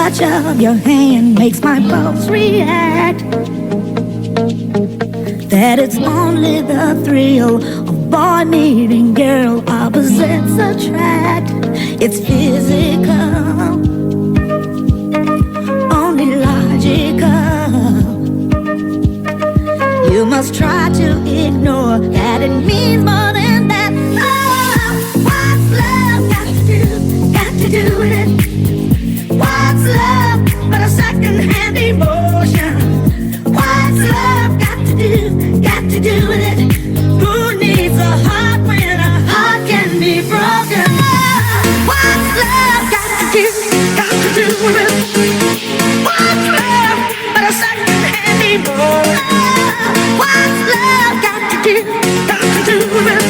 touch of your hand makes my pulse react. That it's only the thrill of boy meeting girl, opposites attract. It's physical, only logical. You must try to ignore that it means more than that. Oh, what's love got to do with it? What's love but a second-hand emotion? What's love got to do with it? Who needs a heart when a heart can be broken? What's love got to do with it? What's love but a second-hand emotion? What's love got to do with it?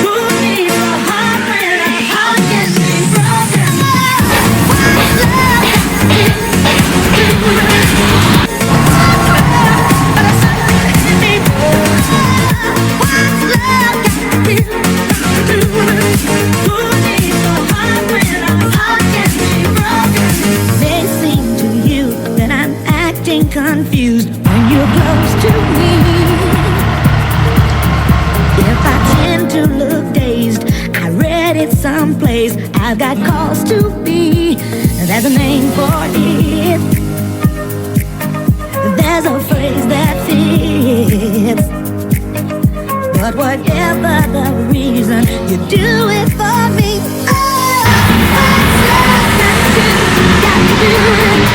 Who needs a heart when a heart can be broken? What's love got to do with it? What's love but a second-hand emotion? What's love got to do with it? Who needs a heart when a heart can be broken? May seem to you that I'm acting confused when you're close to me. If I tend to look dazed, I read it someplace, I've got cause to be. There's a name for it. There's a phrase that fits. But whatever the reason, you do it for me. Oh, what's love got to do with it?